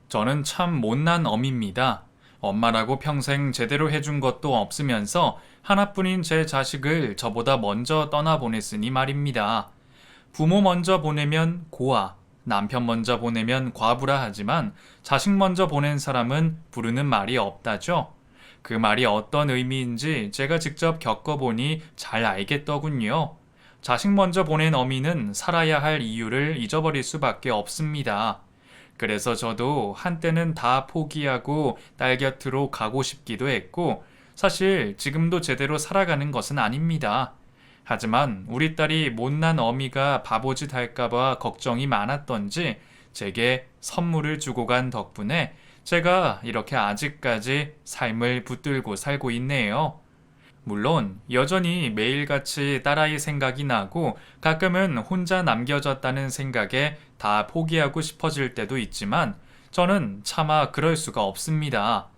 저는 참 못난 어미입니다. 엄마라고 평생 제대로 해준 것도 없으면서 하나뿐인 제 자식을 저보다 먼저 떠나보냈으니 말입니다. 부모 먼저 보내면 고아, 남편 먼저 보내면 과부라 하지만 자식 먼저 보낸 사람은 부르는 말이 없다죠. 그 말이 어떤 의미인지 제가 직접 겪어보니 잘 알겠더군요. 자식 먼저 보낸 어미는 살아야 할 이유를 잊어버릴 수밖에 없습니다. 그래서 저도 한때는 다 포기하고 딸 곁으로 가고 싶기도 했고, 사실 지금도 제대로 살아가는 것은 아닙니다. 하지만 우리 딸이 못난 어미가 바보짓 할까봐 걱정이 많았던지 제게 선물을 주고 간 덕분에 제가 이렇게 아직까지 삶을 붙들고 살고 있네요. 물론 여전히 매일같이 딸아이 생각이 나고 가끔은 혼자 남겨졌다는 생각에 다 포기하고 싶어질 때도 있지만 저는 차마 그럴 수가 없습니다.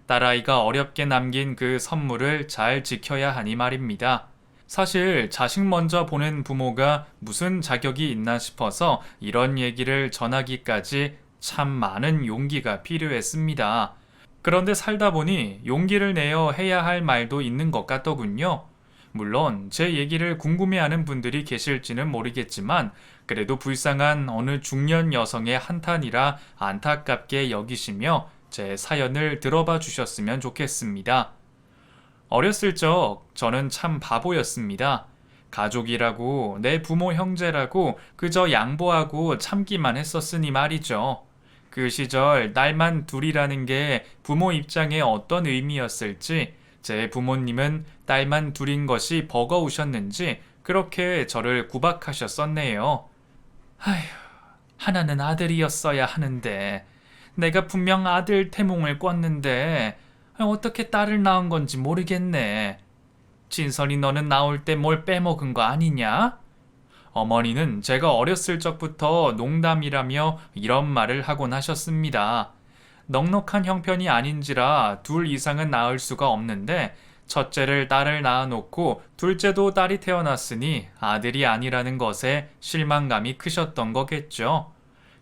딸아이가 어렵게 남긴 그 선물을 잘 지켜야 하니 말입니다. 사실 자식 먼저 보낸 부모가 무슨 자격이 있나 싶어서 이런 얘기를 전하기까지 참 많은 용기가 필요했습니다. 그런데 살다 보니 용기를 내어 해야 할 말도 있는 것 같더군요. 물론 제 얘기를 궁금해하는 분들이 계실지는 모르겠지만 그래도 불쌍한 어느 중년 여성의 한탄이라 안타깝게 여기시며 제 사연을 들어봐 주셨으면 좋겠습니다. 어렸을 적 저는 참 바보였습니다. 가족이라고 내 부모 형제라고 그저 양보하고 참기만 했었으니 말이죠. 그 시절 딸만 둘이라는 게 부모 입장에 어떤 의미였을지 제 부모님은 딸만 둘인 것이 버거우셨는지 그렇게 저를 구박하셨었네요. 아휴, 하나는 아들이었어야 하는데 내가 분명 아들 태몽을 꿨는데 어떻게 딸을 낳은 건지 모르겠네. 진선이 너는 나올 때 뭘 빼먹은 거 아니냐? 어머니는 제가 어렸을 적부터 농담이라며 이런 말을 하곤 하셨습니다. 넉넉한 형편이 아닌지라 둘 이상은 낳을 수가 없는데 첫째를 딸을 낳아놓고 둘째도 딸이 태어났으니 아들이 아니라는 것에 실망감이 크셨던 거겠죠.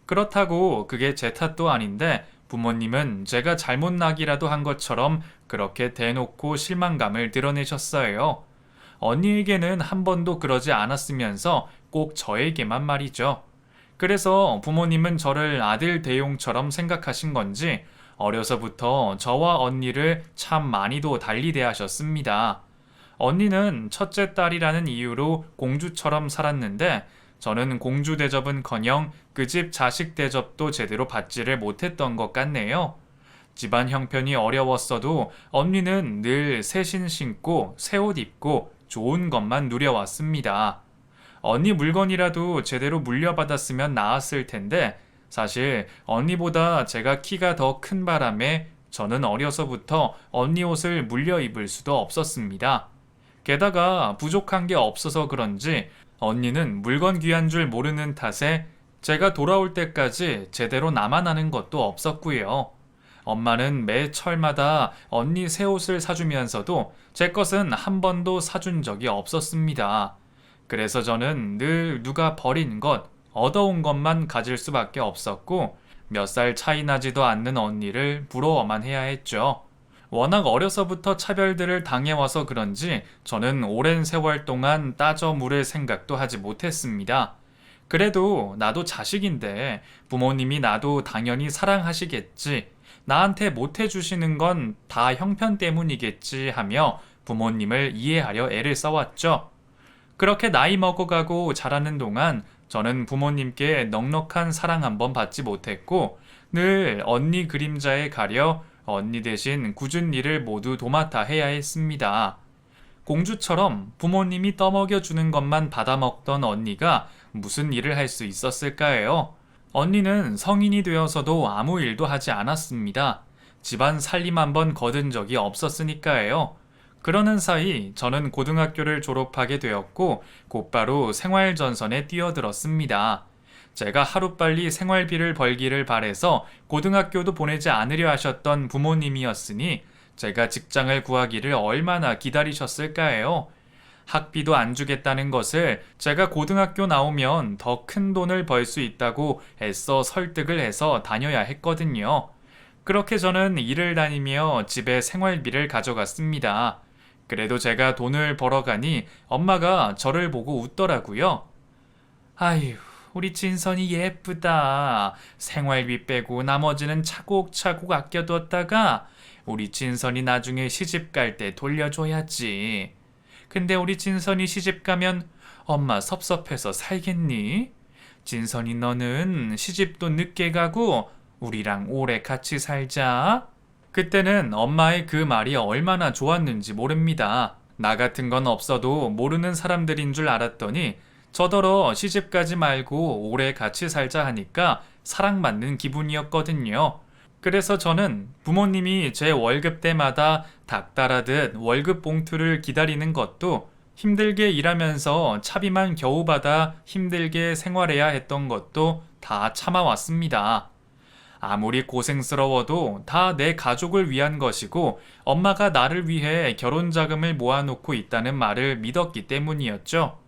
그렇다고 그게 제 탓도 아닌데 부모님은 제가 잘못 나기라도 한 것처럼 그렇게 대놓고 실망감을 드러내셨어요. 언니에게는 한 번도 그러지 않았으면서 꼭 저에게만 말이죠. 그래서 부모님은 저를 아들 대용처럼 생각하신 건지 어려서부터 저와 언니를 참 많이도 달리 대하셨습니다. 언니는 첫째 딸이라는 이유로 공주처럼 살았는데 저는 공주 대접은커녕 그 집 자식 대접도 제대로 받지를 못했던 것 같네요. 집안 형편이 어려웠어도 언니는 늘 새 신 신고 새 옷 입고 좋은 것만 누려왔습니다. 언니 물건이라도 제대로 물려받았으면 나았을 텐데 사실 언니보다 제가 키가 더 큰 바람에 저는 어려서부터 언니 옷을 물려 입을 수도 없었습니다. 게다가 부족한 게 없어서 그런지 언니는 물건 귀한 줄 모르는 탓에 제가 돌아올 때까지 제대로 남아나는 것도 없었고요. 엄마는 매 철마다 언니 새 옷을 사주면서도 제 것은 한 번도 사준 적이 없었습니다. 그래서 저는 늘 누가 버린 것, 얻어온 것만 가질 수밖에 없었고 몇 살 차이 나지도 않는 언니를 부러워만 해야 했죠. 워낙 어려서부터 차별들을 당해와서 그런지 저는 오랜 세월 동안 따져 물을 생각도 하지 못했습니다. 그래도 나도 자식인데 부모님이 나도 당연히 사랑하시겠지. 나한테 못해주시는 건 다 형편 때문이겠지 하며 부모님을 이해하려 애를 써왔죠. 그렇게 나이 먹어가고 자라는 동안 저는 부모님께 넉넉한 사랑 한번 받지 못했고 늘 언니 그림자에 가려 언니 대신 굳은 일을 모두 도맡아 해야 했습니다. 공주처럼 부모님이 떠먹여주는 것만 받아먹던 언니가 무슨 일을 할 수 있었을까요? 언니는 성인이 되어서도 아무 일도 하지 않았습니다. 집안 살림 한번 거둔 적이 없었으니까요. 그러는 사이 저는 고등학교를 졸업하게 되었고 곧바로 생활전선에 뛰어들었습니다. 제가 하루빨리 생활비를 벌기를 바래서 고등학교도 보내지 않으려 하셨던 부모님이었으니 제가 직장을 구하기를 얼마나 기다리셨을까요? 학비도 안 주겠다는 것을 제가 고등학교 나오면 더 큰 돈을 벌 수 있다고 애써 설득을 해서 다녀야 했거든요. 그렇게 저는 일을 다니며 집에 생활비를 가져갔습니다. 그래도 제가 돈을 벌어가니 엄마가 저를 보고 웃더라고요. 아휴, 우리 진선이 예쁘다. 생활비 빼고 나머지는 차곡차곡 아껴뒀다가 우리 진선이 나중에 시집 갈 때 돌려줘야지. 근데 우리 진선이 시집 가면 엄마 섭섭해서 살겠니? 진선이 너는 시집도 늦게 가고 우리랑 오래 같이 살자. 그때는 엄마의 그 말이 얼마나 좋았는지 모릅니다. 나 같은 건 없어도 모르는 사람들인 줄 알았더니 저더러 시집 가지 말고 오래 같이 살자 하니까 사랑받는 기분이었거든요. 그래서 저는 부모님이 제 월급 때마다 닭달아듯 월급 봉투를 기다리는 것도 힘들게 일하면서 차비만 겨우 받아 힘들게 생활해야 했던 것도 다 참아왔습니다. 아무리 고생스러워도 다 내 가족을 위한 것이고 엄마가 나를 위해 결혼 자금을 모아놓고 있다는 말을 믿었기 때문이었죠.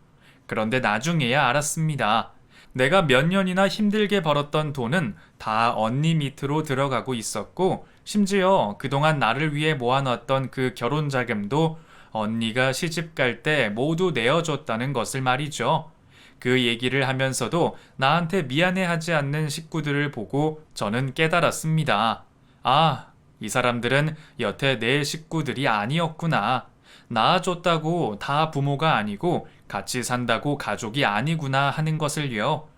그런데 나중에야 알았습니다. 내가 몇 년이나 힘들게 벌었던 돈은 다 언니 밑으로 들어가고 있었고 심지어 그동안 나를 위해 모아놨던 그 결혼 자금도 언니가 시집 갈 때 모두 내어줬다는 것을 말이죠. 그 얘기를 하면서도 나한테 미안해하지 않는 식구들을 보고 저는 깨달았습니다. 아, 이 사람들은 여태 내 식구들이 아니었구나. 낳아줬다고 다 부모가 아니고 같이 산다고 가족이 아니구나 하는 것을요.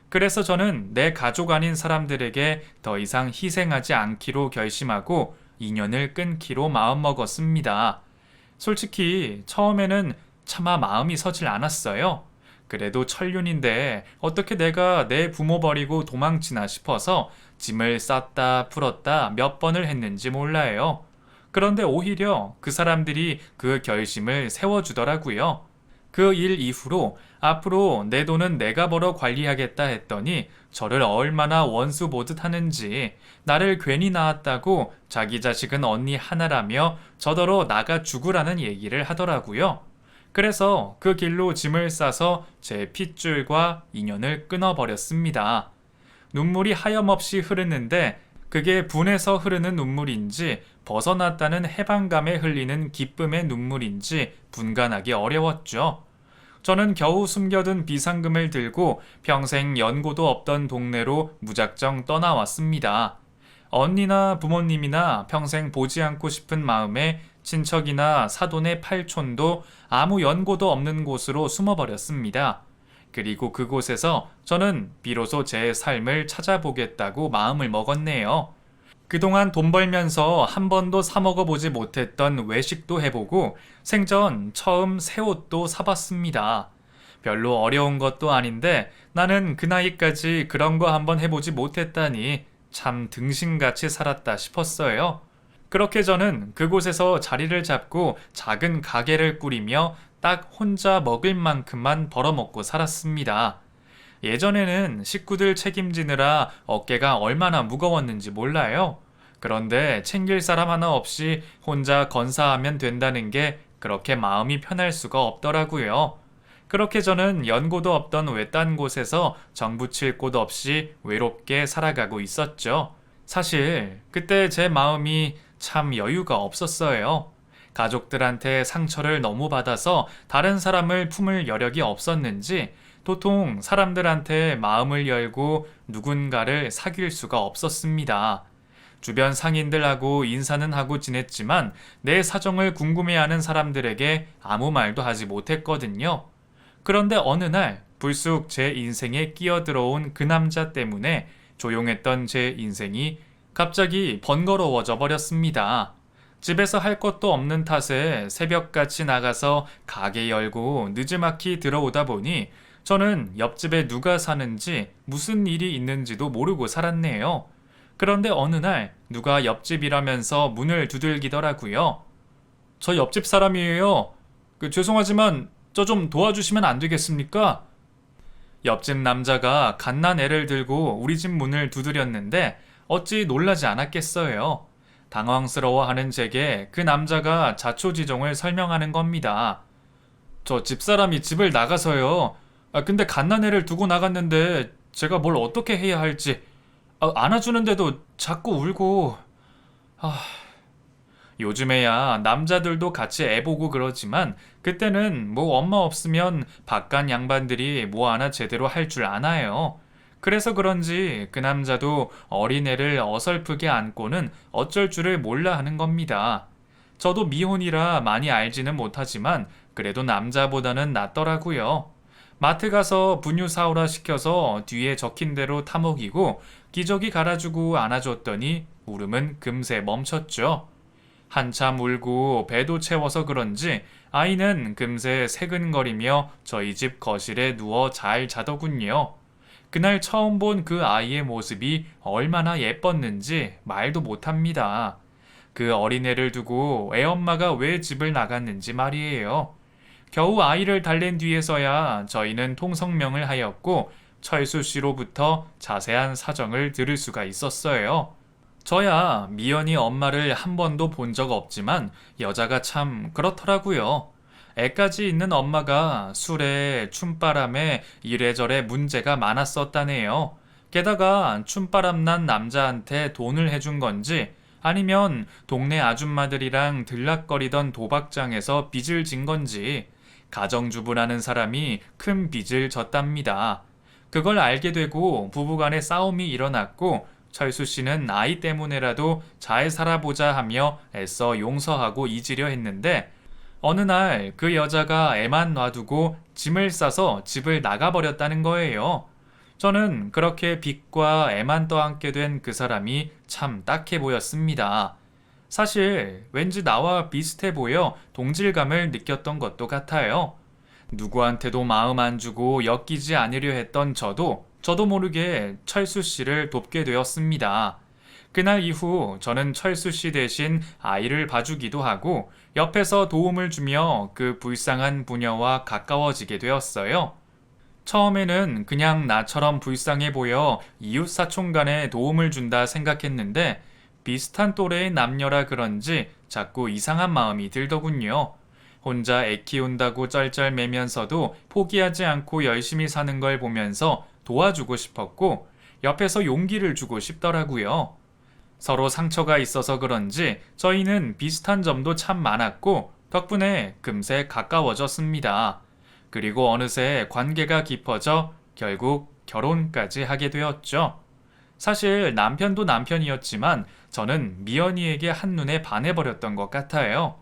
그래서 저는 내 가족 아닌 사람들에게 더 이상 희생하지 않기로 결심하고 인연을 끊기로 마음먹었습니다. 솔직히 처음에는 차마 마음이 서질 않았어요. 그래도 천륜인데 어떻게 내가 내 부모 버리고 도망치나 싶어서 짐을 쌌다 풀었다 몇 번을 했는지 몰라요. 그런데 오히려 그 사람들이 그 결심을 세워주더라고요. 그 일 이후로 앞으로 내 돈은 내가 벌어 관리하겠다 했더니 저를 얼마나 원수 보듯 하는지, 나를 괜히 낳았다고 자기 자식은 언니 하나라며 저더러 나가 죽으라는 얘기를 하더라고요. 그래서 그 길로 짐을 싸서 제 핏줄과 인연을 끊어버렸습니다. 눈물이 하염없이 흐르는데 그게 분해서 흐르는 눈물인지 벗어났다는 해방감에 흘리는 기쁨의 눈물인지 분간하기 어려웠죠. 저는 겨우 숨겨둔 비상금을 들고 평생 연고도 없던 동네로 무작정 떠나왔습니다. 언니나 부모님이나 평생 보지 않고 싶은 마음에 친척이나 사돈의 팔촌도 아무 연고도 없는 곳으로 숨어버렸습니다. 그리고 그곳에서 저는 비로소 제 삶을 찾아보겠다고 마음을 먹었네요. 그동안 돈 벌면서 한 번도 사 먹어보지 못했던 외식도 해보고 생전 처음 새 옷도 사봤습니다. 별로 어려운 것도 아닌데 나는 그 나이까지 그런 거 한번 해보지 못했다니 참 등신같이 살았다 싶었어요. 그렇게 저는 그곳에서 자리를 잡고 작은 가게를 꾸리며 딱 혼자 먹을 만큼만 벌어먹고 살았습니다. 예전에는 식구들 책임지느라 어깨가 얼마나 무거웠는지 몰라요. 그런데 챙길 사람 하나 없이 혼자 건사하면 된다는 게 그렇게 마음이 편할 수가 없더라고요. 그렇게 저는 연고도 없던 외딴 곳에서 정붙일 곳 없이 외롭게 살아가고 있었죠. 사실 그때 제 마음이 참 여유가 없었어요. 가족들한테 상처를 너무 받아서 다른 사람을 품을 여력이 없었는지 도통 사람들한테 마음을 열고 누군가를 사귈 수가 없었습니다. 주변 상인들하고 인사는 하고 지냈지만 내 사정을 궁금해하는 사람들에게 아무 말도 하지 못했거든요. 그런데 어느 날 불쑥 제 인생에 끼어들어온 그 남자 때문에 조용했던 제 인생이 갑자기 번거로워져 버렸습니다. 집에서 할 것도 없는 탓에 새벽같이 나가서 가게 열고 느지막이 들어오다 보니 저는 옆집에 누가 사는지 무슨 일이 있는지도 모르고 살았네요. 그런데 어느 날 누가 옆집이라면서 문을 두들기더라고요. 저 옆집 사람이에요. 죄송하지만 저 좀 도와주시면 안 되겠습니까? 옆집 남자가 갓난 애를 들고 우리 집 문을 두드렸는데 어찌 놀라지 않았겠어요. 당황스러워하는 제게 그 남자가 자초지종을 설명하는 겁니다. 저 집사람이 집을 나가서요. 근데 갓난애를 두고 나갔는데 제가 뭘 어떻게 해야 할지. 안아주는데도 자꾸 울고. 아, 요즘에야 남자들도 같이 애 보고 그러지만 그때는 뭐 엄마 없으면 바깥 양반들이 뭐 하나 제대로 할 줄 아나요. 그래서 그런지 그 남자도 어린애를 어설프게 안고는 어쩔 줄을 몰라 하는 겁니다. 저도 미혼이라 많이 알지는 못하지만 그래도 남자보다는 낫더라고요. 마트 가서 분유 사오라 시켜서 뒤에 적힌 대로 타먹이고 기저귀 갈아주고 안아줬더니 울음은 금세 멈췄죠. 한참 울고 배도 채워서 그런지 아이는 금세 새근거리며 저희 집 거실에 누워 잘 자더군요. 그날 처음 본 그 아이의 모습이 얼마나 예뻤는지 말도 못합니다. 그 어린애를 두고 애엄마가 왜 집을 나갔는지 말이에요. 겨우 아이를 달랜 뒤에서야 저희는 통성명을 하였고 철수 씨로부터 자세한 사정을 들을 수가 있었어요. 저야 미연이 엄마를 한 번도 본 적 없지만 여자가 참 그렇더라고요. 애까지 있는 엄마가 술에 춤바람에 이래저래 문제가 많았었다네요. 게다가 춤바람 난 남자한테 돈을 해준 건지 아니면 동네 아줌마들이랑 들락거리던 도박장에서 빚을 진 건지 가정주부라는 사람이 큰 빚을 졌답니다. 그걸 알게 되고 부부간에 싸움이 일어났고 철수 씨는 아이 때문에라도 잘 살아보자 하며 애써 용서하고 잊으려 했는데 어느 날 그 여자가 애만 놔두고 짐을 싸서 집을 나가버렸다는 거예요. 저는 그렇게 빚과 애만 떠안게 된 그 사람이 참 딱해 보였습니다. 사실 왠지 나와 비슷해 보여 동질감을 느꼈던 것도 같아요. 누구한테도 마음 안 주고 엮이지 않으려 했던 저도 모르게 철수 씨를 돕게 되었습니다. 그날 이후 저는 철수 씨 대신 아이를 봐주기도 하고 옆에서 도움을 주며 그 불쌍한 부녀와 가까워지게 되었어요. 처음에는 그냥 나처럼 불쌍해 보여 이웃 사촌 간에 도움을 준다 생각했는데 비슷한 또래의 남녀라 그런지 자꾸 이상한 마음이 들더군요. 혼자 애 키운다고 쩔쩔매면서도 포기하지 않고 열심히 사는 걸 보면서 도와주고 싶었고 옆에서 용기를 주고 싶더라고요. 서로 상처가 있어서 그런지 저희는 비슷한 점도 참 많았고 덕분에 금세 가까워졌습니다. 그리고 어느새 관계가 깊어져 결국 결혼까지 하게 되었죠. 사실 남편도 남편이었지만 저는 미연이에게 한눈에 반해버렸던 것 같아요.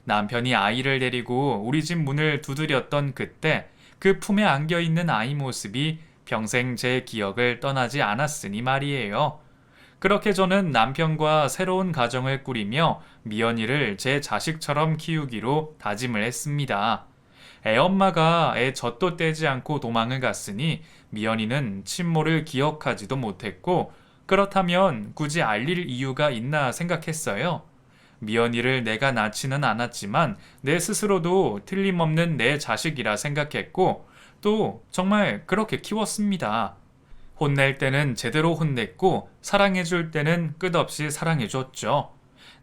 남편이 아이를 데리고 우리 집 문을 두드렸던 그때 그 품에 안겨있는 아이 모습이 평생 제 기억을 떠나지 않았으니 말이에요. 그렇게 저는 남편과 새로운 가정을 꾸리며 미연이를 제 자식처럼 키우기로 다짐을 했습니다. 애엄마가 애 젖도 떼지 않고 도망을 갔으니 미연이는 친모를 기억하지도 못했고 그렇다면 굳이 알릴 이유가 있나 생각했어요. 미연이를 내가 낳지는 않았지만 내 스스로도 틀림없는 내 자식이라 생각했고 또 정말 그렇게 키웠습니다. 혼낼 때는 제대로 혼냈고 사랑해줄 때는 끝없이 사랑해줬죠.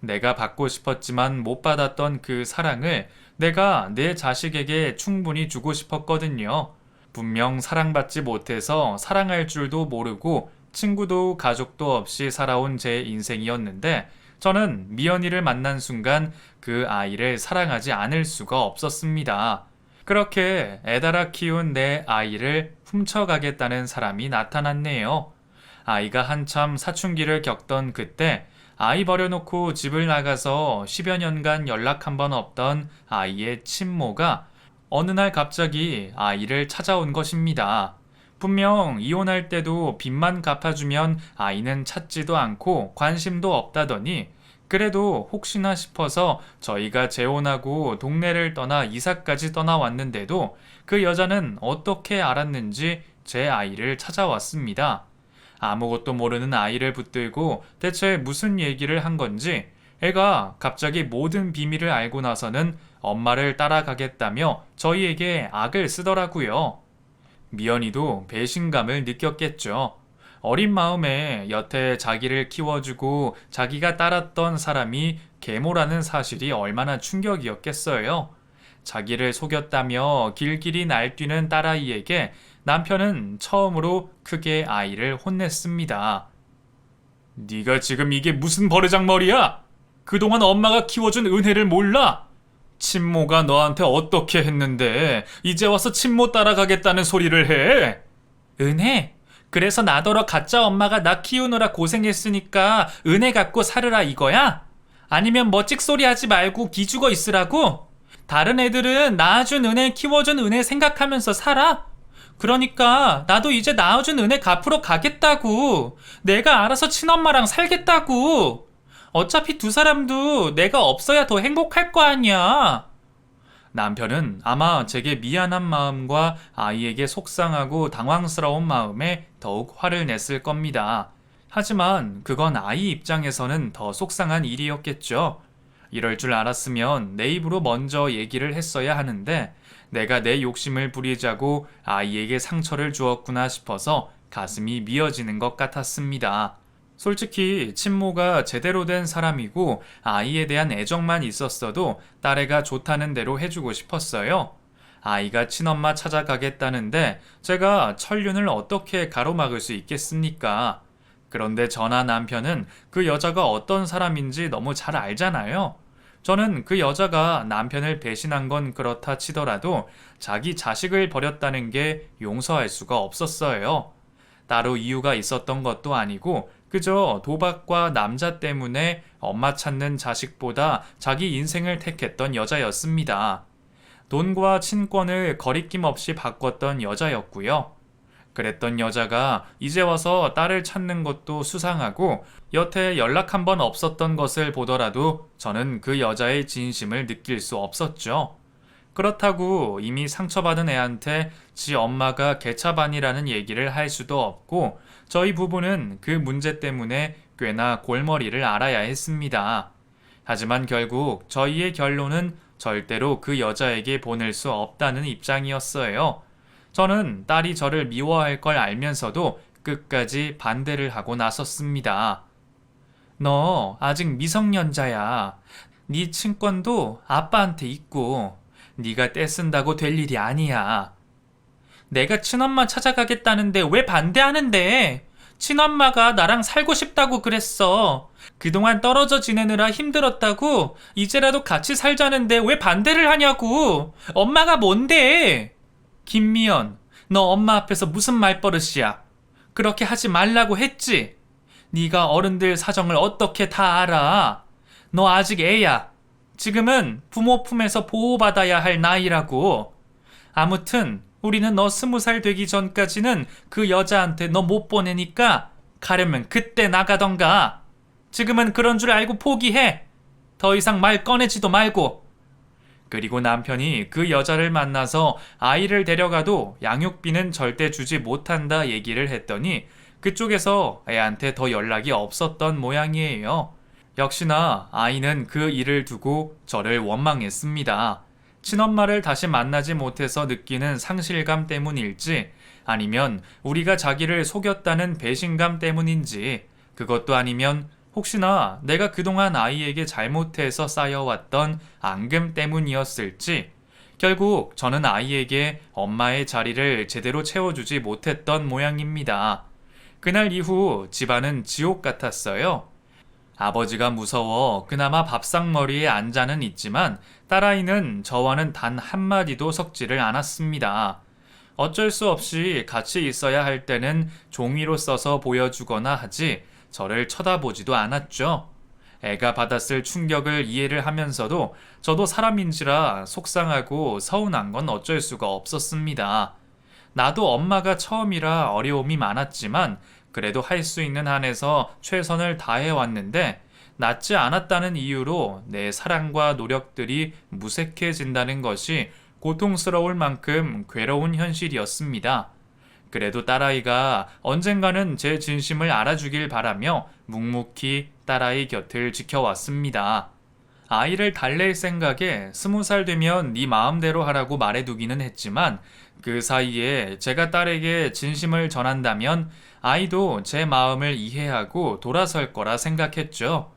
내가 받고 싶었지만 못 받았던 그 사랑을 내가 내 자식에게 충분히 주고 싶었거든요. 분명 사랑받지 못해서 사랑할 줄도 모르고 친구도 가족도 없이 살아온 제 인생이었는데 저는 미연이를 만난 순간 그 아이를 사랑하지 않을 수가 없었습니다. 그렇게 애달아 키운 내 아이를 훔쳐가겠다는 사람이 나타났네요. 아이가 한참 사춘기를 겪던 그때 아이 버려놓고 집을 나가서 10여 년간 연락 한 번 없던 아이의 친모가 어느 날 갑자기 아이를 찾아온 것입니다. 분명 이혼할 때도 빚만 갚아주면 아이는 찾지도 않고 관심도 없다더니 그래도 혹시나 싶어서 저희가 재혼하고 동네를 떠나 이사까지 떠나왔는데도 그 여자는 어떻게 알았는지 제 아이를 찾아왔습니다. 아무것도 모르는 아이를 붙들고 대체 무슨 얘기를 한 건지 애가 갑자기 모든 비밀을 알고 나서는 엄마를 따라가겠다며 저희에게 악을 쓰더라고요. 미연이도 배신감을 느꼈겠죠. 어린 마음에 여태 자기를 키워주고 자기가 따랐던 사람이 계모라는 사실이 얼마나 충격이었겠어요. 자기를 속였다며 길길이 날뛰는 딸아이에게 남편은 처음으로 크게 아이를 혼냈습니다. 네가 지금 이게 무슨 버르장머리야? 그동안 엄마가 키워준 은혜를 몰라? 친모가 너한테 어떻게 했는데 이제 와서 친모 따라가겠다는 소리를 해? 은혜? 그래서 나더러 가짜 엄마가 나 키우느라 고생했으니까 은혜 갖고 살으라 이거야? 아니면 뭐 찍소리 하지 말고 기죽어 있으라고? 다른 애들은 낳아준 은혜, 키워준 은혜 생각하면서 살아? 그러니까 나도 이제 낳아준 은혜 갚으러 가겠다고. 내가 알아서 친엄마랑 살겠다고. 어차피 두 사람도 내가 없어야 더 행복할 거 아니야. 남편은 아마 제게 미안한 마음과 아이에게 속상하고 당황스러운 마음에 더욱 화를 냈을 겁니다. 하지만 그건 아이 입장에서는 더 속상한 일이었겠죠. 이럴 줄 알았으면 내 입으로 먼저 얘기를 했어야 하는데 내가 내 욕심을 부리자고 아이에게 상처를 주었구나 싶어서 가슴이 미어지는 것 같았습니다. 솔직히 친모가 제대로 된 사람이고 아이에 대한 애정만 있었어도 딸애가 좋다는 대로 해주고 싶었어요. 아이가 친엄마 찾아가겠다는데 제가 천륜을 어떻게 가로막을 수 있겠습니까? 그런데 저나 남편은 그 여자가 어떤 사람인지 너무 잘 알잖아요. 저는 그 여자가 남편을 배신한 건 그렇다 치더라도 자기 자식을 버렸다는 게 용서할 수가 없었어요. 따로 이유가 있었던 것도 아니고 그저 도박과 남자 때문에 엄마 찾는 자식보다 자기 인생을 택했던 여자였습니다. 돈과 친권을 거리낌 없이 바꿨던 여자였고요. 그랬던 여자가 이제 와서 딸을 찾는 것도 수상하고 여태 연락 한 번 없었던 것을 보더라도 저는 그 여자의 진심을 느낄 수 없었죠. 그렇다고 이미 상처받은 애한테 지 엄마가 개차반이라는 얘기를 할 수도 없고 저희 부부는 그 문제 때문에 꽤나 골머리를 앓아야 했습니다. 하지만 결국 저희의 결론은 절대로 그 여자에게 보낼 수 없다는 입장이었어요. 저는 딸이 저를 미워할 걸 알면서도 끝까지 반대를 하고 나섰습니다. 너 아직 미성년자야. 네 친권도 아빠한테 있고 네가 떼쓴다고 될 일이 아니야. 내가 친엄마 찾아가겠다는데 왜 반대하는데? 친엄마가 나랑 살고 싶다고 그랬어. 그동안 떨어져 지내느라 힘들었다고 이제라도 같이 살자는데 왜 반대를 하냐고. 엄마가 뭔데? 김미연, 너 엄마 앞에서 무슨 말버릇이야? 그렇게 하지 말라고 했지? 네가 어른들 사정을 어떻게 다 알아? 너 아직 애야. 지금은 부모 품에서 보호받아야 할 나이라고. 아무튼 우리는 너 20살 되기 전까지는 그 여자한테 너 못 보내니까 가려면 그때 나가던가. 지금은 그런 줄 알고 포기해. 더 이상 말 꺼내지도 말고. 그리고 남편이 그 여자를 만나서 아이를 데려가도 양육비는 절대 주지 못한다 얘기를 했더니 그쪽에서 애한테 더 연락이 없었던 모양이에요. 역시나 아이는 그 일을 두고 저를 원망했습니다. 친엄마를 다시 만나지 못해서 느끼는 상실감 때문일지 아니면 우리가 자기를 속였다는 배신감 때문인지 그것도 아니면 혹시나 내가 그동안 아이에게 잘못해서 쌓여왔던 앙금 때문이었을지 결국 저는 아이에게 엄마의 자리를 제대로 채워주지 못했던 모양입니다. 그날 이후 집안은 지옥 같았어요. 아버지가 무서워 그나마 밥상머리에 앉아는 있지만 딸아이는 저와는 단 한마디도 섞지를 않았습니다. 어쩔 수 없이 같이 있어야 할 때는 종이로 써서 보여주거나 하지 저를 쳐다보지도 않았죠. 애가 받았을 충격을 이해를 하면서도 저도 사람인지라 속상하고 서운한 건 어쩔 수가 없었습니다. 나도 엄마가 처음이라 어려움이 많았지만 그래도 할 수 있는 한에서 최선을 다해왔는데 낫지 않았다는 이유로 내 사랑과 노력들이 무색해진다는 것이 고통스러울 만큼 괴로운 현실이었습니다. 그래도 딸아이가 언젠가는 제 진심을 알아주길 바라며 묵묵히 딸아이 곁을 지켜왔습니다. 아이를 달랠 생각에 20살 되면 네 마음대로 하라고 말해두기는 했지만 그 사이에 제가 딸에게 진심을 전한다면 아이도 제 마음을 이해하고 돌아설 거라 생각했죠.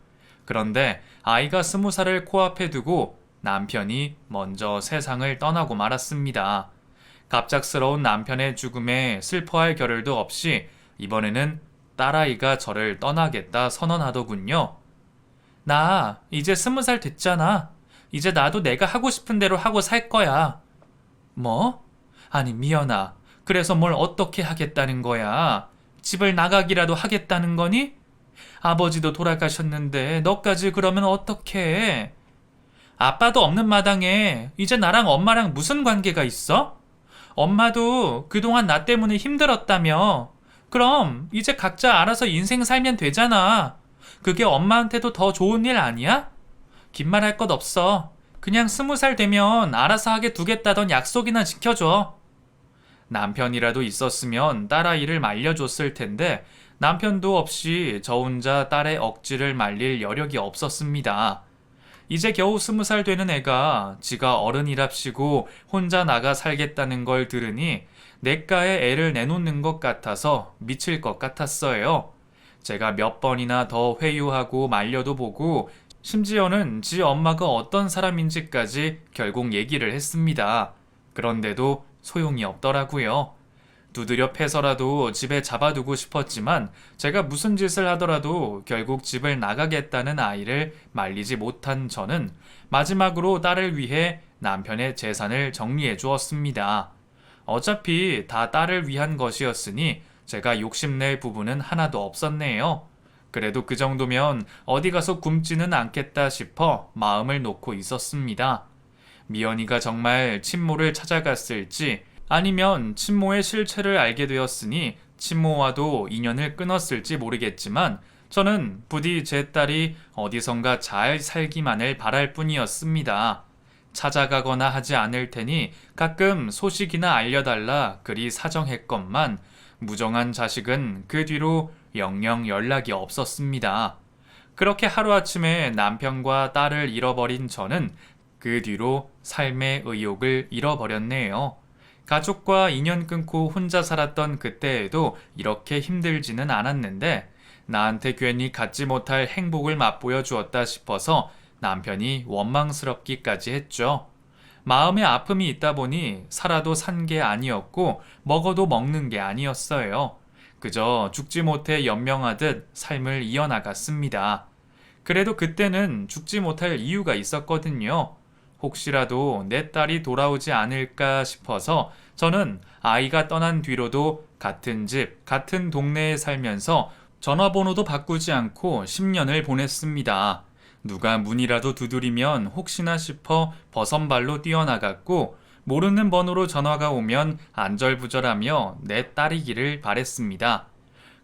그런데 아이가 20살을 코앞에 두고 남편이 먼저 세상을 떠나고 말았습니다. 갑작스러운 남편의 죽음에 슬퍼할 겨를도 없이 이번에는 딸아이가 저를 떠나겠다 선언하더군요. 나 이제 20살 됐잖아. 이제 나도 내가 하고 싶은 대로 하고 살 거야. 뭐? 아니 미연아, 그래서 뭘 어떻게 하겠다는 거야? 집을 나가기라도 하겠다는 거니? 아버지도 돌아가셨는데 너까지 그러면 어떡해? 아빠도 없는 마당에 이제 나랑 엄마랑 무슨 관계가 있어? 엄마도 그동안 나 때문에 힘들었다며. 그럼 이제 각자 알아서 인생 살면 되잖아. 그게 엄마한테도 더 좋은 일 아니야? 긴 말 할 것 없어. 그냥 20살 되면 알아서 하게 두겠다던 약속이나 지켜줘. 남편이라도 있었으면 딸아이를 말려줬을 텐데 남편도 없이 저 혼자 딸의 억지를 말릴 여력이 없었습니다. 이제 겨우 20살 되는 애가 지가 어른이랍시고 혼자 나가 살겠다는 걸 들으니 내과에 애를 내놓는 것 같아서 미칠 것 같았어요. 제가 몇 번이나 더 회유하고 말려도 보고 심지어는 지 엄마가 어떤 사람인지까지 결국 얘기를 했습니다. 그런데도 소용이 없더라고요. 두드려 패서라도 집에 잡아두고 싶었지만 제가 무슨 짓을 하더라도 결국 집을 나가겠다는 아이를 말리지 못한 저는 마지막으로 딸을 위해 남편의 재산을 정리해 주었습니다. 어차피 다 딸을 위한 것이었으니 제가 욕심낼 부분은 하나도 없었네요. 그래도 그 정도면 어디 가서 굶지는 않겠다 싶어 마음을 놓고 있었습니다. 미연이가 정말 친모를 찾아갔을지 아니면 친모의 실체를 알게 되었으니 친모와도 인연을 끊었을지 모르겠지만 저는 부디 제 딸이 어디선가 잘 살기만을 바랄 뿐이었습니다. 찾아가거나 하지 않을 테니 가끔 소식이나 알려달라 그리 사정했건만 무정한 자식은 그 뒤로 영영 연락이 없었습니다. 그렇게 하루아침에 남편과 딸을 잃어버린 저는 그 뒤로 삶의 의욕을 잃어버렸네요. 가족과 인연 끊고 혼자 살았던 그때에도 이렇게 힘들지는 않았는데 나한테 괜히 갖지 못할 행복을 맛보여 주었다 싶어서 남편이 원망스럽기까지 했죠. 마음에 아픔이 있다 보니 살아도 산 게 아니었고 먹어도 먹는 게 아니었어요. 그저 죽지 못해 연명하듯 삶을 이어나갔습니다. 그래도 그때는 죽지 못할 이유가 있었거든요. 혹시라도 내 딸이 돌아오지 않을까 싶어서 저는 아이가 떠난 뒤로도 같은 집, 같은 동네에 살면서 전화번호도 바꾸지 않고 10년을 보냈습니다. 누가 문이라도 두드리면 혹시나 싶어 버선발로 뛰어나갔고 모르는 번호로 전화가 오면 안절부절하며 내 딸이기를 바랬습니다.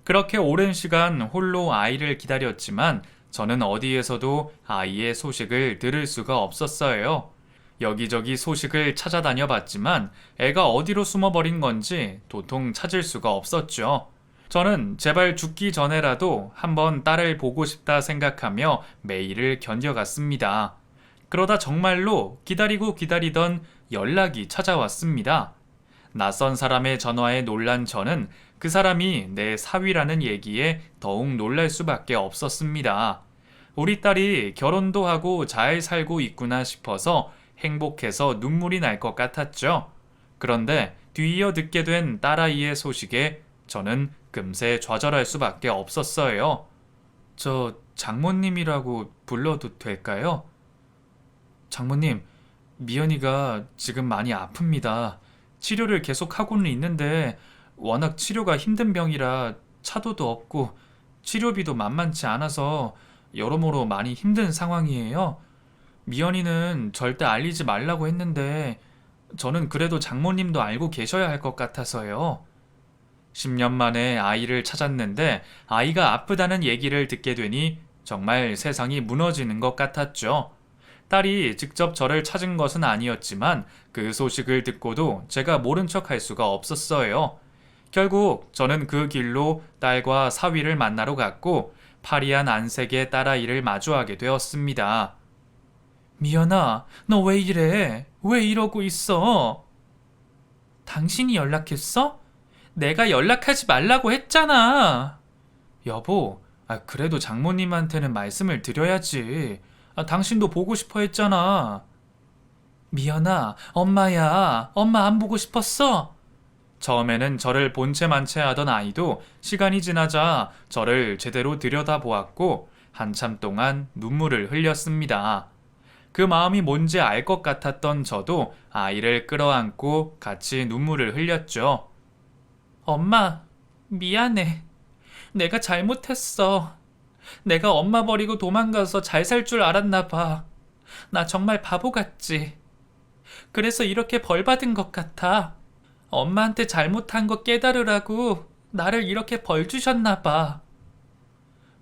그렇게 오랜 시간 홀로 아이를 기다렸지만 저는 어디에서도 아이의 소식을 들을 수가 없었어요. 여기저기 소식을 찾아다녀 봤지만 애가 어디로 숨어버린 건지 도통 찾을 수가 없었죠. 저는 제발 죽기 전에라도 한번 딸을 보고 싶다 생각하며 매일을 견뎌갔습니다. 그러다 정말로 기다리고 기다리던 연락이 찾아왔습니다. 낯선 사람의 전화에 놀란 저는 그 사람이 내 사위라는 얘기에 더욱 놀랄 수밖에 없었습니다. 우리 딸이 결혼도 하고 잘 살고 있구나 싶어서 행복해서 눈물이 날 것 같았죠. 그런데 뒤이어 듣게 된 딸아이의 소식에 저는 금세 좌절할 수밖에 없었어요. 저 장모님이라고 불러도 될까요? 장모님, 미연이가 지금 많이 아픕니다. 치료를 계속 하고는 있는데 워낙 치료가 힘든 병이라 차도도 없고 치료비도 만만치 않아서 여러모로 많이 힘든 상황이에요. 미연이는 절대 알리지 말라고 했는데 저는 그래도 장모님도 알고 계셔야 할 것 같아서요. 10년 만에 아이를 찾았는데 아이가 아프다는 얘기를 듣게 되니 정말 세상이 무너지는 것 같았죠. 딸이 직접 저를 찾은 것은 아니었지만 그 소식을 듣고도 제가 모른 척 할 수가 없었어요. 결국 저는 그 길로 딸과 사위를 만나러 갔고 파리한 안색의 딸아이를 마주하게 되었습니다. 미연아, 너 왜 이래? 왜 이러고 있어? 당신이 연락했어? 내가 연락하지 말라고 했잖아. 여보, 그래도 장모님한테는 말씀을 드려야지. 당신도 보고 싶어 했잖아. 미연아, 엄마야, 엄마 안 보고 싶었어? 처음에는 저를 본체 만체하던 아이도 시간이 지나자 저를 제대로 들여다보았고 한참 동안 눈물을 흘렸습니다. 그 마음이 뭔지 알 것 같았던 저도 아이를 끌어안고 같이 눈물을 흘렸죠. 엄마, 미안해. 내가 잘못했어. 내가 엄마 버리고 도망가서 잘 살 줄 알았나 봐. 나 정말 바보 같지. 그래서 이렇게 벌 받은 것 같아. 엄마한테 잘못한 거 깨달으라고 나를 이렇게 벌 주셨나 봐.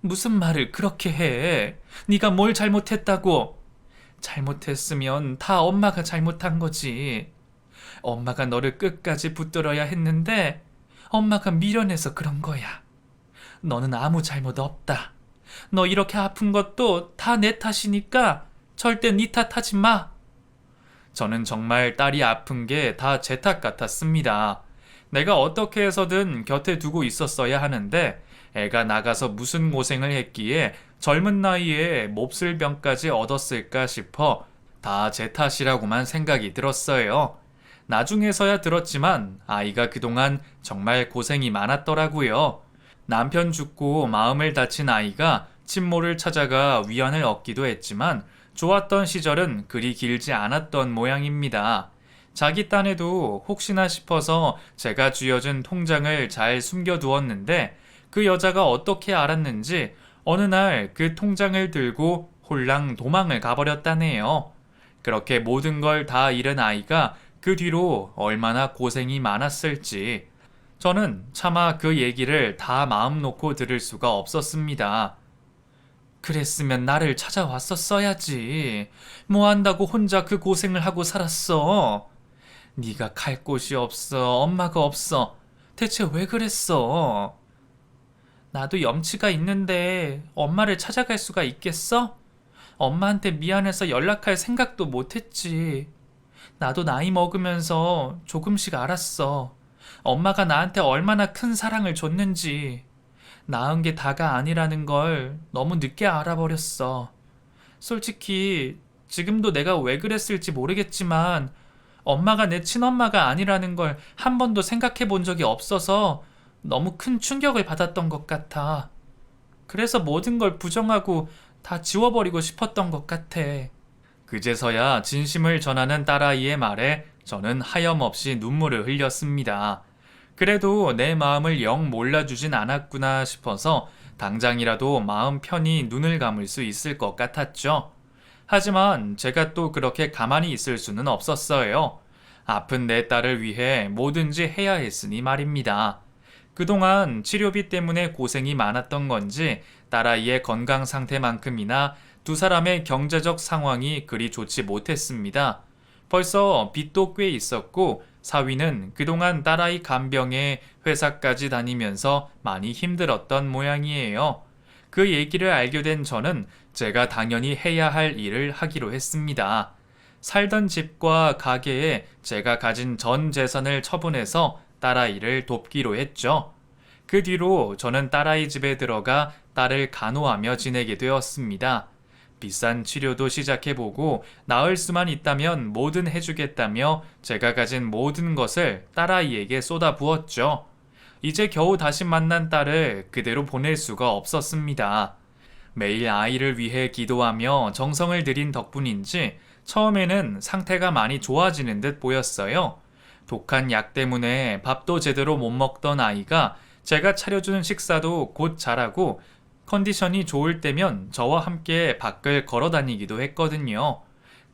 무슨 말을 그렇게 해? 네가 뭘 잘못했다고? 잘못했으면 다 엄마가 잘못한 거지. 엄마가 너를 끝까지 붙들어야 했는데 엄마가 미련해서 그런 거야. 너는 아무 잘못 없다. 너 이렇게 아픈 것도 다 내 탓이니까 절대 네 탓하지 마. 저는 정말 딸이 아픈 게 다 제 탓 같았습니다. 내가 어떻게 해서든 곁에 두고 있었어야 하는데 애가 나가서 무슨 고생을 했기에 젊은 나이에 몹쓸 병까지 얻었을까 싶어 다 제 탓이라고만 생각이 들었어요. 나중에서야 들었지만 아이가 그동안 정말 고생이 많았더라고요. 남편 죽고 마음을 다친 아이가 친모를 찾아가 위안을 얻기도 했지만 좋았던 시절은 그리 길지 않았던 모양입니다. 자기 딴에도 혹시나 싶어서 제가 쥐어준 통장을 잘 숨겨두었는데 그 여자가 어떻게 알았는지 어느 날 그 통장을 들고 홀랑 도망을 가버렸다네요. 그렇게 모든 걸 다 잃은 아이가 그 뒤로 얼마나 고생이 많았을지 저는 차마 그 얘기를 다 마음 놓고 들을 수가 없었습니다. 그랬으면 나를 찾아왔었어야지. 뭐 한다고 혼자 그 고생을 하고 살았어. 네가 갈 곳이 없어. 엄마가 없어. 대체 왜 그랬어? 나도 염치가 있는데 엄마를 찾아갈 수가 있겠어? 엄마한테 미안해서 연락할 생각도 못했지. 나도 나이 먹으면서 조금씩 알았어. 엄마가 나한테 얼마나 큰 사랑을 줬는지. 낳은 게 다가 아니라는 걸 너무 늦게 알아버렸어. 솔직히 지금도 내가 왜 그랬을지 모르겠지만 엄마가 내 친엄마가 아니라는 걸 한 번도 생각해 본 적이 없어서 너무 큰 충격을 받았던 것 같아. 그래서 모든 걸 부정하고 다 지워버리고 싶었던 것 같아. 그제서야 진심을 전하는 딸아이의 말에 저는 하염없이 눈물을 흘렸습니다. 그래도 내 마음을 영 몰라주진 않았구나 싶어서 당장이라도 마음 편히 눈을 감을 수 있을 것 같았죠. 하지만 제가 또 그렇게 가만히 있을 수는 없었어요. 아픈 내 딸을 위해 뭐든지 해야 했으니 말입니다. 그동안 치료비 때문에 고생이 많았던 건지 딸아이의 건강 상태만큼이나 두 사람의 경제적 상황이 그리 좋지 못했습니다. 벌써 빚도 꽤 있었고 사위는 그동안 딸아이 간병에 회사까지 다니면서 많이 힘들었던 모양이에요. 그 얘기를 알게 된 저는 제가 당연히 해야 할 일을 하기로 했습니다. 살던 집과 가게에 제가 가진 전 재산을 처분해서 딸아이를 돕기로 했죠. 그 뒤로 저는 딸아이 집에 들어가 딸을 간호하며 지내게 되었습니다. 비싼 치료도 시작해보고 나을 수만 있다면 뭐든 해주겠다며 제가 가진 모든 것을 딸아이에게 쏟아부었죠. 이제 겨우 다시 만난 딸을 그대로 보낼 수가 없었습니다. 매일 아이를 위해 기도하며 정성을 들인 덕분인지 처음에는 상태가 많이 좋아지는 듯 보였어요. 독한 약 때문에 밥도 제대로 못 먹던 아이가 제가 차려주는 식사도 곧 잘하고 컨디션이 좋을 때면 저와 함께 밖을 걸어 다니기도 했거든요.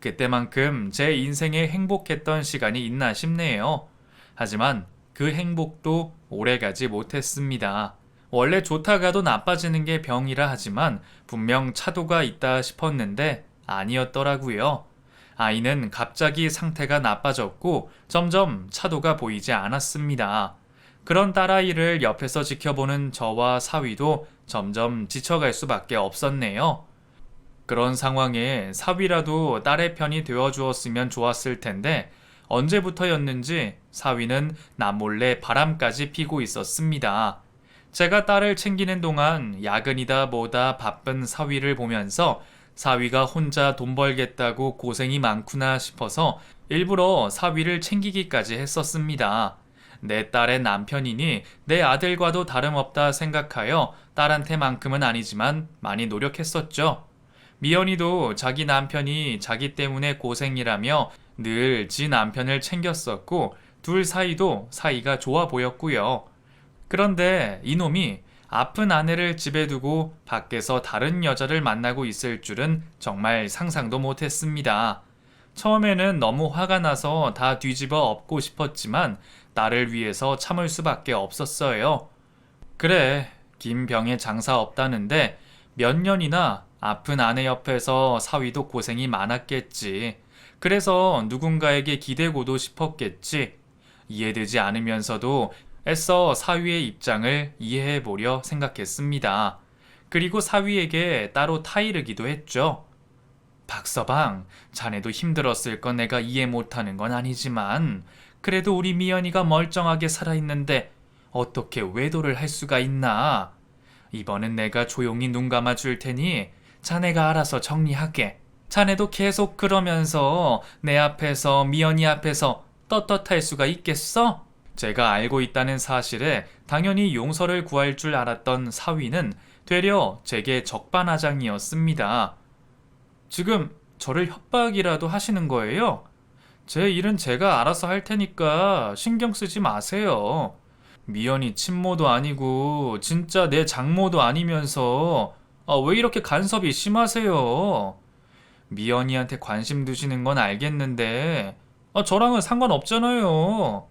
그때만큼 제 인생에 행복했던 시간이 있나 싶네요. 하지만 그 행복도 오래가지 못했습니다. 원래 좋다가도 나빠지는 게 병이라 하지만 분명 차도가 있다 싶었는데 아니었더라고요. 아이는 갑자기 상태가 나빠졌고 점점 차도가 보이지 않았습니다. 그런 딸아이를 옆에서 지켜보는 저와 사위도 점점 지쳐갈 수밖에 없었네요. 그런 상황에 사위라도 딸의 편이 되어주었으면 좋았을 텐데 언제부터였는지 사위는 남몰래 바람까지 피고 있었습니다. 제가 딸을 챙기는 동안 야근이다 뭐다 바쁜 사위를 보면서 사위가 혼자 돈 벌겠다고 고생이 많구나 싶어서 일부러 사위를 챙기기까지 했었습니다. 내 딸의 남편이니 내 아들과도 다름없다 생각하여 딸한테만큼은 아니지만 많이 노력했었죠. 미연이도 자기 남편이 자기 때문에 고생이라며 늘 지 남편을 챙겼었고 둘 사이도 사이가 좋아 보였고요. 그런데 이놈이 아픈 아내를 집에 두고 밖에서 다른 여자를 만나고 있을 줄은 정말 상상도 못했습니다. 처음에는 너무 화가 나서 다 뒤집어 엎고 싶었지만 딸을 위해서 참을 수밖에 없었어요. 그래, 김병에 장사 없다는데 몇 년이나 아픈 아내 옆에서 사위도 고생이 많았겠지. 그래서 누군가에게 기대고도 싶었겠지. 이해되지 않으면서도 애써 사위의 입장을 이해해보려 생각했습니다. 그리고 사위에게 따로 타이르기도 했죠. 박서방, 자네도 힘들었을 건 내가 이해 못하는 건 아니지만 그래도 우리 미연이가 멀쩡하게 살아있는데 어떻게 외도를 할 수가 있나? 이번엔 내가 조용히 눈 감아 줄 테니 자네가 알아서 정리하게. 자네도 계속 그러면서 내 앞에서 미연이 앞에서 떳떳할 수가 있겠어? 제가 알고 있다는 사실에 당연히 용서를 구할 줄 알았던 사위는 되려 제게 적반하장이었습니다. 지금 저를 협박이라도 하시는 거예요? 제 일은 제가 알아서 할 테니까 신경 쓰지 마세요. 미연이 친모도 아니고 진짜 내 장모도 아니면서 왜 이렇게 간섭이 심하세요? 미연이한테 관심 두시는 건 알겠는데 저랑은 상관없잖아요.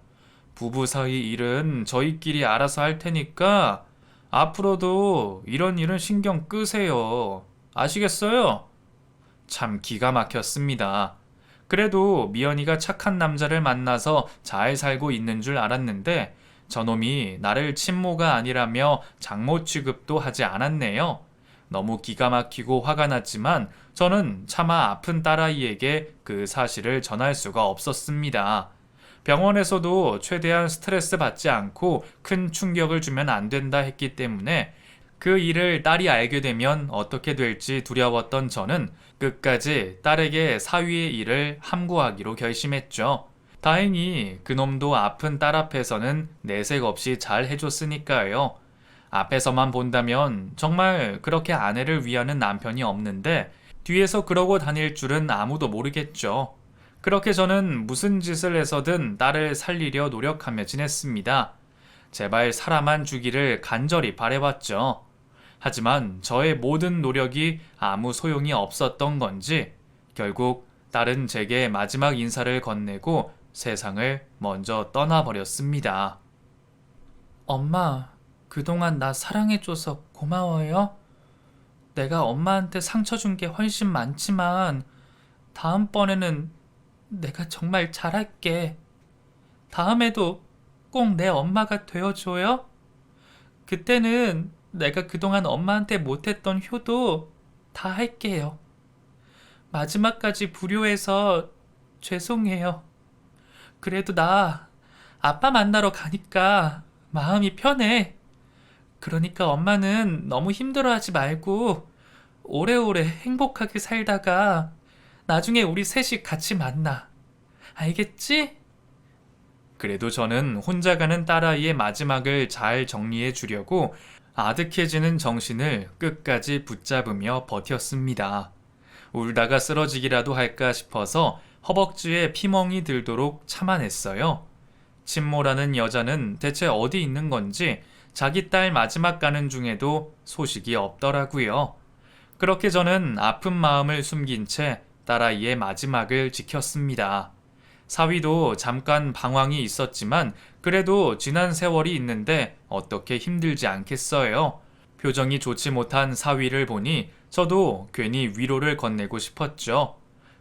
부부 사이 일은 저희끼리 알아서 할 테니까 앞으로도 이런 일은 신경 끄세요. 아시겠어요? 참 기가 막혔습니다. 그래도 미연이가 착한 남자를 만나서 잘 살고 있는 줄 알았는데 저놈이 나를 친모가 아니라며 장모 취급도 하지 않았네요. 너무 기가 막히고 화가 났지만 저는 차마 아픈 딸아이에게 그 사실을 전할 수가 없었습니다. 병원에서도 최대한 스트레스 받지 않고 큰 충격을 주면 안 된다 했기 때문에 그 일을 딸이 알게 되면 어떻게 될지 두려웠던 저는 끝까지 딸에게 사위의 일을 함구하기로 결심했죠. 다행히 그놈도 아픈 딸 앞에서는 내색 없이 잘 해줬으니까요. 앞에서만 본다면 정말 그렇게 아내를 위하는 남편이 없는데 뒤에서 그러고 다닐 줄은 아무도 모르겠죠. 그렇게 저는 무슨 짓을 해서든 딸을 살리려 노력하며 지냈습니다. 제발 살아만 주기를 간절히 바래봤죠. 하지만 저의 모든 노력이 아무 소용이 없었던 건지 결국 딸은 제게 마지막 인사를 건네고 세상을 먼저 떠나버렸습니다. 엄마, 그동안 나 사랑해줘서 고마워요. 내가 엄마한테 상처 준 게 훨씬 많지만 다음번에는 내가 정말 잘할게. 다음에도 꼭 내 엄마가 되어줘요. 그때는 내가 그동안 엄마한테 못했던 효도 다 할게요. 마지막까지 불효해서 죄송해요. 그래도 나 아빠 만나러 가니까 마음이 편해. 그러니까 엄마는 너무 힘들어하지 말고 오래오래 행복하게 살다가 나중에 우리 셋이 같이 만나. 알겠지? 그래도 저는 혼자 가는 딸아이의 마지막을 잘 정리해 주려고 아득해지는 정신을 끝까지 붙잡으며 버텼습니다. 울다가 쓰러지기라도 할까 싶어서 허벅지에 피멍이 들도록 참아냈어요. 친모라는 여자는 대체 어디 있는 건지 자기 딸 마지막 가는 중에도 소식이 없더라고요. 그렇게 저는 아픈 마음을 숨긴 채 딸아이의 마지막을 지켰습니다. 사위도 잠깐 방황이 있었지만 그래도 지난 세월이 있는데 어떻게 힘들지 않겠어요. 표정이 좋지 못한 사위를 보니 저도 괜히 위로를 건네고 싶었죠.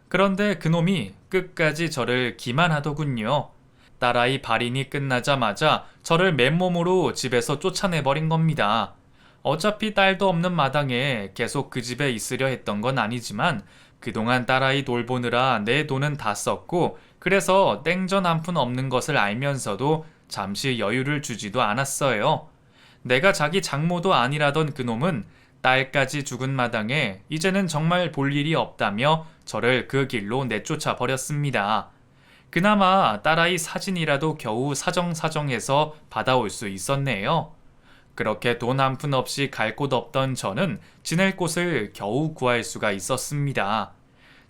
그런데 그놈이 끝까지 저를 기만하더군요. 딸아이 발인이 끝나자마자 저를 맨몸으로 집에서 쫓아내버린 겁니다. 어차피 딸도 없는 마당에 계속 그 집에 있으려 했던 건 아니지만 그동안 딸아이 돌보느라 내 돈은 다 썼고 그래서 땡전 한 푼 없는 것을 알면서도 잠시 여유를 주지도 않았어요. 내가 자기 장모도 아니라던 그놈은 딸까지 죽은 마당에 이제는 정말 볼 일이 없다며 저를 그 길로 내쫓아 버렸습니다. 그나마 딸아이 사진이라도 겨우 사정사정해서 받아올 수 있었네요. 그렇게 돈 한 푼 없이 갈 곳 없던 저는 지낼 곳을 겨우 구할 수가 있었습니다.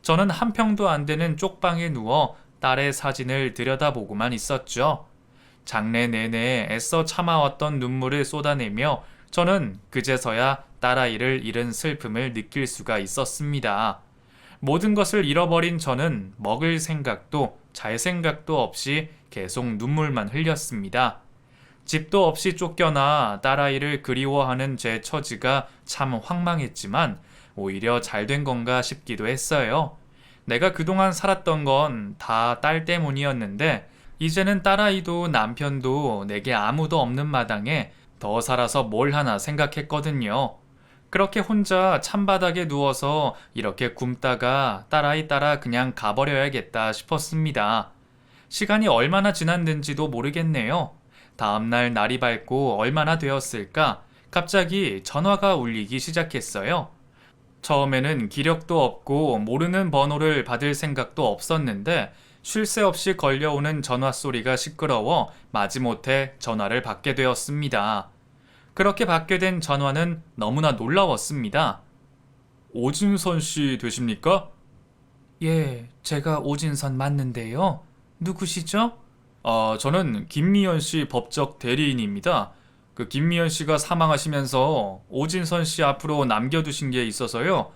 저는 한 평도 안 되는 쪽방에 누워 딸의 사진을 들여다보고만 있었죠. 장래 내내 애써 참아왔던 눈물을 쏟아내며 저는 그제서야 딸아이를 잃은 슬픔을 느낄 수가 있었습니다. 모든 것을 잃어버린 저는 먹을 생각도 잘 생각도 없이 계속 눈물만 흘렸습니다. 집도 없이 쫓겨나 딸아이를 그리워하는 제 처지가 참 황망했지만 오히려 잘된 건가 싶기도 했어요. 내가 그동안 살았던 건 다 딸 때문이었는데 이제는 딸아이도 남편도 내게 아무도 없는 마당에 더 살아서 뭘 하나 생각했거든요. 그렇게 혼자 찬바닥에 누워서 이렇게 굶다가 딸아이 따라 그냥 가버려야겠다 싶었습니다. 시간이 얼마나 지났는지도 모르겠네요. 다음날 날이 밝고 얼마나 되었을까? 갑자기 전화가 울리기 시작했어요. 처음에는 기력도 없고 모르는 번호를 받을 생각도 없었는데 쉴 새 없이 걸려오는 전화 소리가 시끄러워 마지못해 전화를 받게 되었습니다. 그렇게 받게 된 전화는 너무나 놀라웠습니다. 오진선 씨 되십니까? 예, 제가 오진선 맞는데요. 누구시죠? 저는 김미연 씨 법적 대리인입니다. 그 김미연 씨가 사망하시면서 오진선 씨 앞으로 남겨두신 게 있어서요.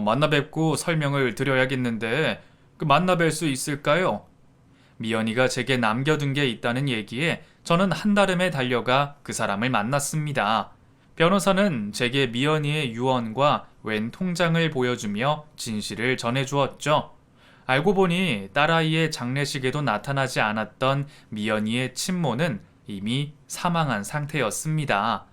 만나 뵙고 설명을 드려야겠는데 만나 뵐 수 있을까요? 미연이가 제게 남겨둔 게 있다는 얘기에 저는 한달음에 달려가 그 사람을 만났습니다. 변호사는 제게 미연이의 유언과 웬 통장을 보여주며 진실을 전해주었죠. 알고 보니 딸아이의 장례식에도 나타나지 않았던 미연이의 친모는 이미 사망한 상태였습니다.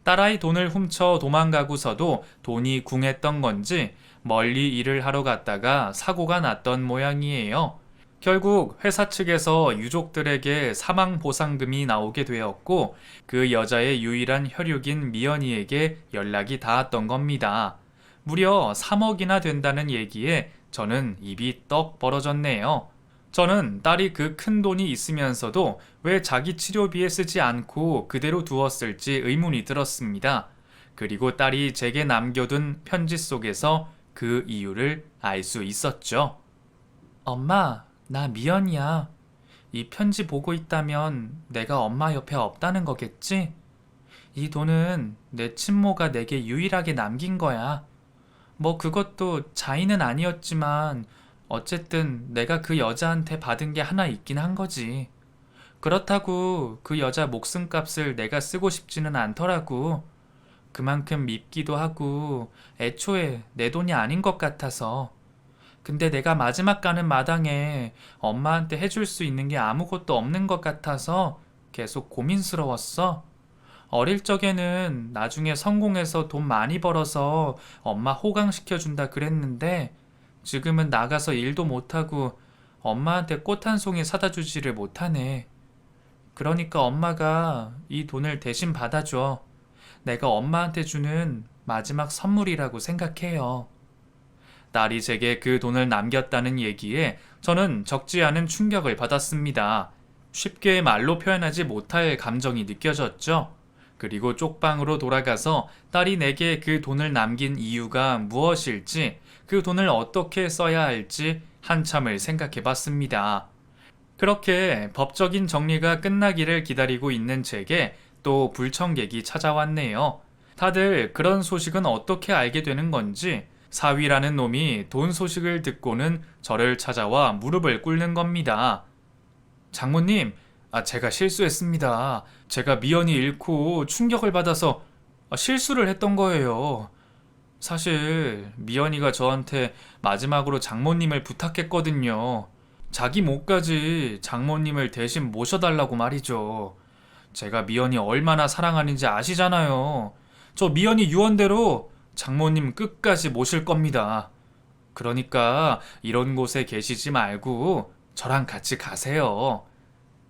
딸아이 돈을 훔쳐 도망가고서도 돈이 궁했던 건지 멀리 일을 하러 갔다가 사고가 났던 모양이에요. 결국 회사 측에서 유족들에게 사망 보상금이 나오게 되었고 그 여자의 유일한 혈육인 미연이에게 연락이 닿았던 겁니다. 무려 3억이나 된다는 얘기에 저는 입이 떡 벌어졌네요. 저는 딸이 그 큰 돈이 있으면서도 왜 자기 치료비에 쓰지 않고 그대로 두었을지 의문이 들었습니다. 그리고 딸이 제게 남겨둔 편지 속에서 그 이유를 알 수 있었죠. 엄마, 나 미연이야. 이 편지 보고 있다면 내가 엄마 옆에 없다는 거겠지? 이 돈은 내 친모가 내게 유일하게 남긴 거야. 뭐 그것도 자의는 아니었지만 어쨌든 내가 그 여자한테 받은 게 하나 있긴 한 거지. 그렇다고 그 여자 목숨값을 내가 쓰고 싶지는 않더라고. 그만큼 밉기도 하고 애초에 내 돈이 아닌 것 같아서. 근데 내가 마지막 가는 마당에 엄마한테 해줄 수 있는 게 아무것도 없는 것 같아서 계속 고민스러웠어. 어릴 적에는 나중에 성공해서 돈 많이 벌어서 엄마 호강시켜준다 그랬는데 지금은 나가서 일도 못하고 엄마한테 꽃 한 송이 사다 주지를 못하네. 그러니까 엄마가 이 돈을 대신 받아줘. 내가 엄마한테 주는 마지막 선물이라고 생각해요. 딸이 제게 그 돈을 남겼다는 얘기에 저는 적지 않은 충격을 받았습니다. 쉽게 말로 표현하지 못할 감정이 느껴졌죠. 그리고 쪽방으로 돌아가서 딸이 내게 그 돈을 남긴 이유가 무엇일지, 그 돈을 어떻게 써야 할지 한참을 생각해 봤습니다. 그렇게 법적인 정리가 끝나기를 기다리고 있는 제게 또 불청객이 찾아왔네요. 다들 그런 소식은 어떻게 알게 되는 건지 사위라는 놈이 돈 소식을 듣고는 저를 찾아와 무릎을 꿇는 겁니다. 장모님, 제가 실수했습니다. 제가 미연이 잃고 충격을 받아서 실수를 했던 거예요. 사실 미연이가 저한테 마지막으로 장모님을 부탁했거든요. 자기 몫까지 장모님을 대신 모셔달라고 말이죠. 제가 미연이 얼마나 사랑하는지 아시잖아요. 저 미연이 유언대로 장모님 끝까지 모실 겁니다. 그러니까 이런 곳에 계시지 말고 저랑 같이 가세요.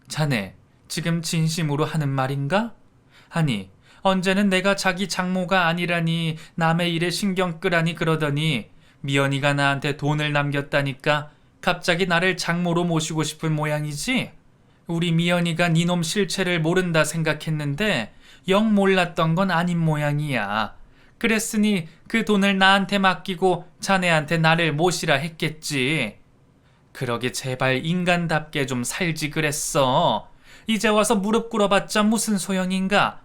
자네, 지금 진심으로 하는 말인가? 아니, 언제는 내가 자기 장모가 아니라니 남의 일에 신경 끄라니 그러더니 미연이가 나한테 돈을 남겼다니까 갑자기 나를 장모로 모시고 싶은 모양이지? 우리 미연이가 니놈 실체를 모른다 생각했는데 영 몰랐던 건 아닌 모양이야. 그랬으니 그 돈을 나한테 맡기고 자네한테 나를 모시라 했겠지. 그러게 제발 인간답게 좀 살지 그랬어. 이제 와서 무릎 꿇어봤자 무슨 소용인가?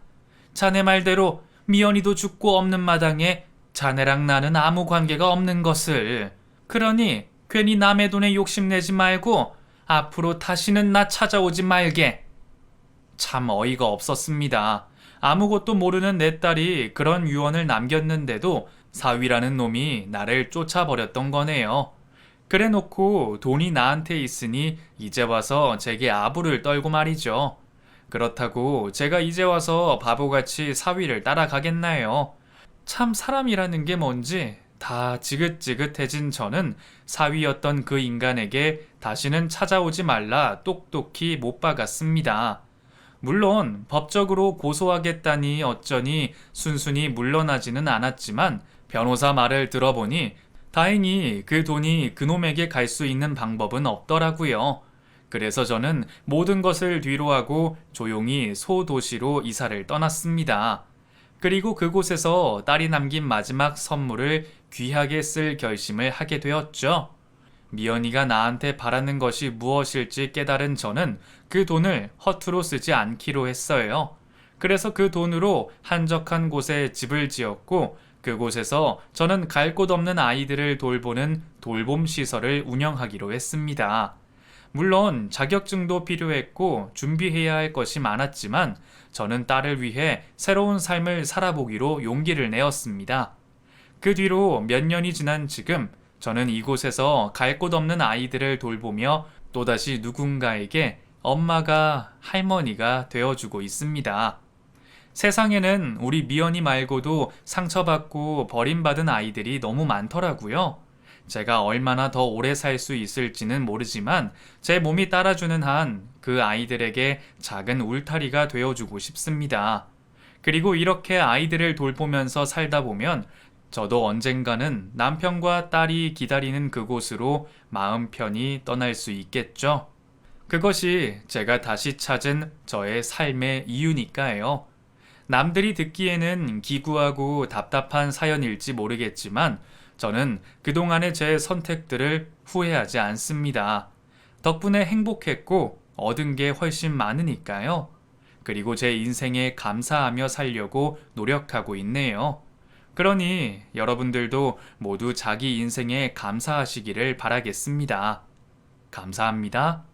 자네 말대로 미연이도 죽고 없는 마당에 자네랑 나는 아무 관계가 없는 것을. 그러니 괜히 남의 돈에 욕심내지 말고 앞으로 다시는 나 찾아오지 말게. 참 어이가 없었습니다. 아무것도 모르는 내 딸이 그런 유언을 남겼는데도 사위라는 놈이 나를 쫓아버렸던 거네요. 그래 놓고 돈이 나한테 있으니 이제 와서 제게 아부를 떨고 말이죠. 그렇다고 제가 이제 와서 바보같이 사위를 따라가겠나요? 참 사람이라는 게 뭔지 다 지긋지긋해진 저는 사위였던 그 인간에게 다시는 찾아오지 말라 똑똑히 못 박았습니다. 물론 법적으로 고소하겠다니 어쩌니 순순히 물러나지는 않았지만 변호사 말을 들어보니 다행히 그 돈이 그놈에게 갈 수 있는 방법은 없더라고요. 그래서 저는 모든 것을 뒤로하고 조용히 소도시로 이사를 떠났습니다. 그리고 그곳에서 딸이 남긴 마지막 선물을 귀하게 쓸 결심을 하게 되었죠. 미연이가 나한테 바라는 것이 무엇일지 깨달은 저는 그 돈을 허투루 쓰지 않기로 했어요. 그래서 그 돈으로 한적한 곳에 집을 지었고 그곳에서 저는 갈 곳 없는 아이들을 돌보는 돌봄 시설을 운영하기로 했습니다. 물론 자격증도 필요했고 준비해야 할 것이 많았지만 저는 딸을 위해 새로운 삶을 살아보기로 용기를 내었습니다. 그 뒤로 몇 년이 지난 지금 저는 이곳에서 갈 곳 없는 아이들을 돌보며 또다시 누군가에게 엄마가 할머니가 되어주고 있습니다. 세상에는 우리 미연이 말고도 상처받고 버림받은 아이들이 너무 많더라고요. 제가 얼마나 더 오래 살 수 있을지는 모르지만 제 몸이 따라주는 한 그 아이들에게 작은 울타리가 되어주고 싶습니다. 그리고 이렇게 아이들을 돌보면서 살다 보면 저도 언젠가는 남편과 딸이 기다리는 그곳으로 마음 편히 떠날 수 있겠죠. 그것이 제가 다시 찾은 저의 삶의 이유니까요. 남들이 듣기에는 기구하고 답답한 사연일지 모르겠지만 저는 그동안의 제 선택들을 후회하지 않습니다. 덕분에 행복했고 얻은 게 훨씬 많으니까요. 그리고 제 인생에 감사하며 살려고 노력하고 있네요. 그러니 여러분들도 모두 자기 인생에 감사하시기를 바라겠습니다. 감사합니다.